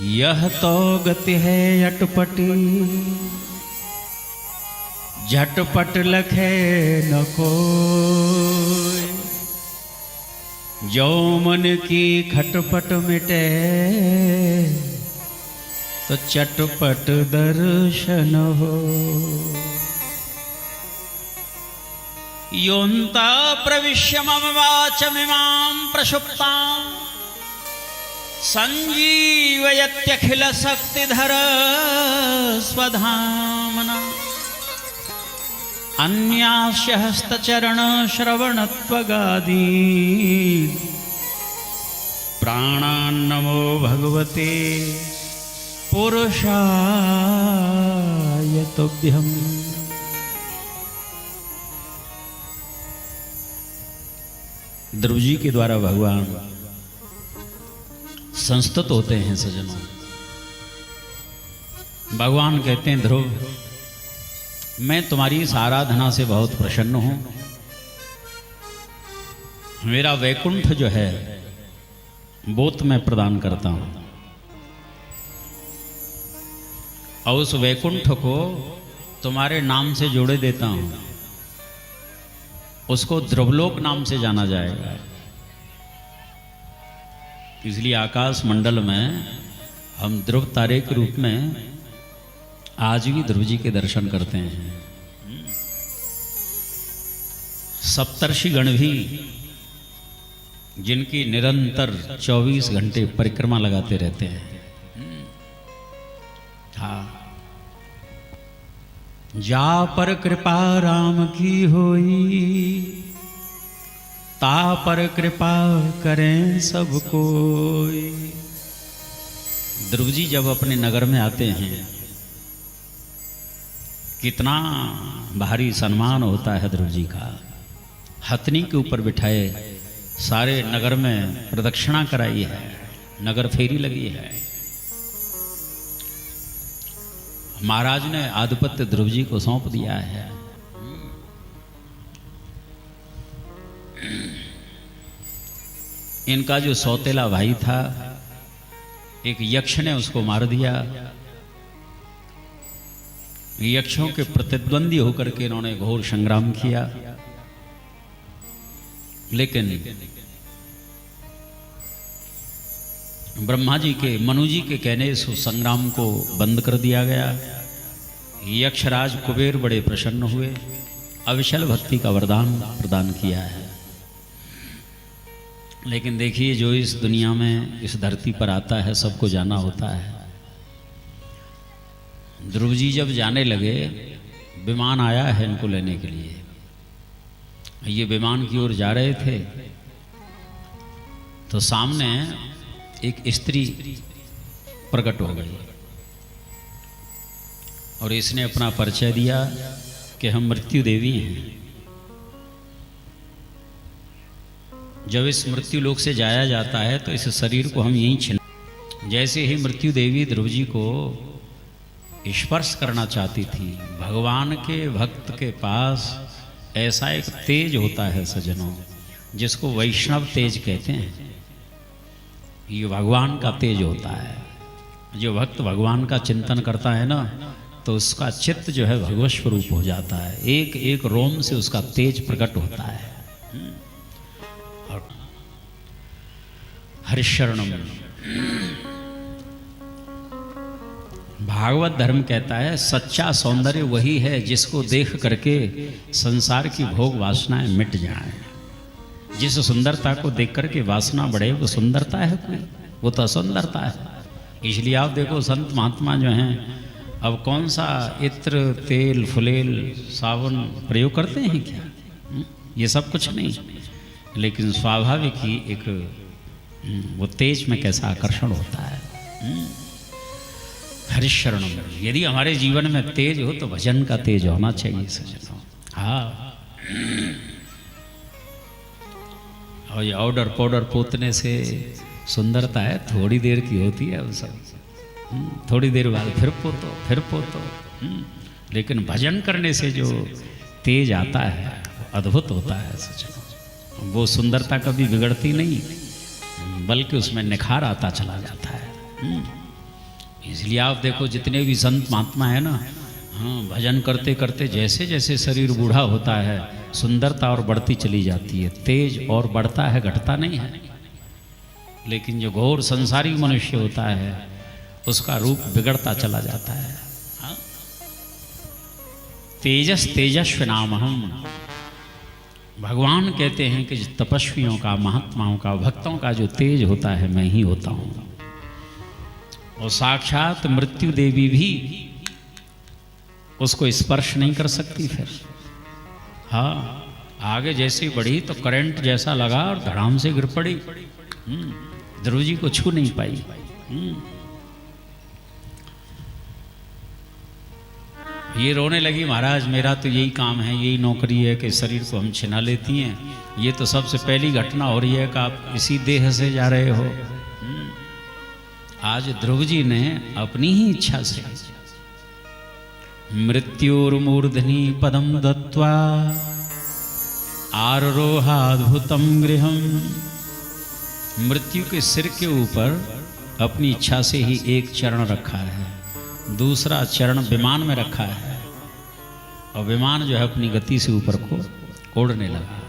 यह तो गति है अटपटी, झटपट लखे न कोई। जो मन की खटपट मिटे, तो चटपट दर्शन हो। योऽन्ता प्रविश्य मम वाचमिमां प्रसुप्तां संजीवयत्यखिल शक्तिधर स्वधाम्ना। अन्यास्य हस्तचरण श्रवणत्वगादीन् प्राणान्नमो भगवते पुरुषाय तुभ्यम्। ध्रुव जी के द्वारा भगवान संस्तुत होते हैं सज्जनों। भगवान कहते हैं, ध्रुव मैं तुम्हारी इस आराधना से बहुत प्रसन्न हूं। मेरा वैकुंठ जो है वो तुम्हें प्रदान करता हूं, और उस वैकुंठ को तुम्हारे नाम से जोड़े देता हूं। उसको ध्रुवलोक नाम से जाना जाएगा। इसलिए आकाश मंडल में हम ध्रुव तारे के रूप में आज भी ध्रुव जी के दर्शन करते हैं। सप्तर्षि गण भी जिनकी निरंतर 24 घंटे परिक्रमा लगाते रहते हैं। हाँ, जा पर कृपा राम की होई, ता पर कृपा करें सब कोई। ध्रुव जी जब अपने नगर में आते हैं, कितना भारी सम्मान होता है ध्रुव जी का। हथनी के ऊपर बिठाए सारे नगर में प्रदक्षिणा कराई है, नगर फेरी लगी है। महाराज ने आधिपत्य ध्रुव जी को सौंप दिया है। इनका जो सौतेला भाई था, एक यक्ष ने उसको मार दिया। यक्षों के प्रतिद्वंदी होकर के इन्होंने घोर संग्राम किया, लेकिन ब्रह्मा जी के, मनु जी के कहने से उस संग्राम को बंद कर दिया गया। यक्षराज कुबेर बड़े प्रसन्न हुए, अविचल भक्ति का वरदान प्रदान किया है। लेकिन देखिए, जो इस दुनिया में, इस धरती पर आता है, सबको जाना होता है। ध्रुव जी जब जाने लगे, विमान आया है इनको लेने के लिए। ये विमान की ओर जा रहे थे तो सामने एक स्त्री प्रकट हो गई और इसने अपना परिचय दिया कि हम मृत्यु देवी हैं। जब इस मृत्यु लोक से जाया जाता है तो इस शरीर को हम यहीं छिन। जैसे ही मृत्यु देवी ध्रुव जी को स्पर्श करना चाहती थी, भगवान के भक्त के पास ऐसा एक तेज होता है सज्जनों, जिसको वैष्णव तेज कहते हैं। ये भगवान का तेज होता है। जो भक्त भगवान का चिंतन करता है ना, तो उसका चित्त जो है भगवत स्वरूप हो जाता है। एक एक रोम से उसका तेज प्रकट होता है। और हरिशरणम, भागवत धर्म कहता है सच्चा सौंदर्य वही है जिसको देख करके संसार की भोग वासनाएं मिट जाएं। जिस सुंदरता को देख करके वासना बढ़े, वो सुंदरता है कोई? वो तो असुंदरता है। इसलिए आप देखो, संत महात्मा जो हैं, अब कौन सा इत्र, तेल, फुलेल, साबुन प्रयोग करते हैं क्या? ये सब कुछ नहीं, लेकिन स्वाभाविक ही एक वो तेज में कैसा आकर्षण होता है। हरिशरणम, यदि हमारे जीवन में तेज हो तो भजन का तेज होना चाहिए सज्जनों। हाँ, और ये ऑर्डर पाउडर पोतने से सुंदरता है थोड़ी देर की होती है। वो सब थोड़ी देर बाद फिर पोतो। लेकिन भजन करने से जो तेज आता है अद्भुत होता है सज्जनों। वो सुंदरता कभी बिगड़ती नहीं, बल्कि उसमें निखार आता चला जाता है। इसलिए आप देखो जितने भी संत महात्मा है ना, हाँ, भजन करते करते जैसे जैसे शरीर बूढ़ा होता है सुंदरता और बढ़ती चली जाती है, तेज और बढ़ता है, घटता नहीं है। लेकिन जो घोर संसारी मनुष्य होता है उसका रूप बिगड़ता चला जाता है। हाँ? तेजस तेजस्व नाम हम, भगवान कहते हैं कि तपस्वियों का, महात्माओं का, भक्तों का जो तेज होता है मैं ही होता हूँ। और साक्षात मृत्यु देवी भी उसको स्पर्श नहीं कर सकती फिर। हाँ, आगे जैसे बढ़ी तो करंट जैसा लगा और धड़ाम से गिर पड़ी। ध्रुव जी को छू नहीं पाई। ये रोने लगी, महाराज मेरा तो यही काम है, यही नौकरी है कि शरीर को हम छिना लेती हैं। ये तो सबसे पहली घटना हो रही है कि आप इसी देह से जा रहे हो। आज ध्रुव जी ने अपनी ही इच्छा से मृत्युर्मूर्धनि पदम दत्वा आरोहाद्भुतम गृहम, मृत्यु के सिर के ऊपर अपनी इच्छा से ही एक चरण रखा है, दूसरा चरण विमान में रखा है, और विमान जो है अपनी गति से ऊपर को उड़ने लगा।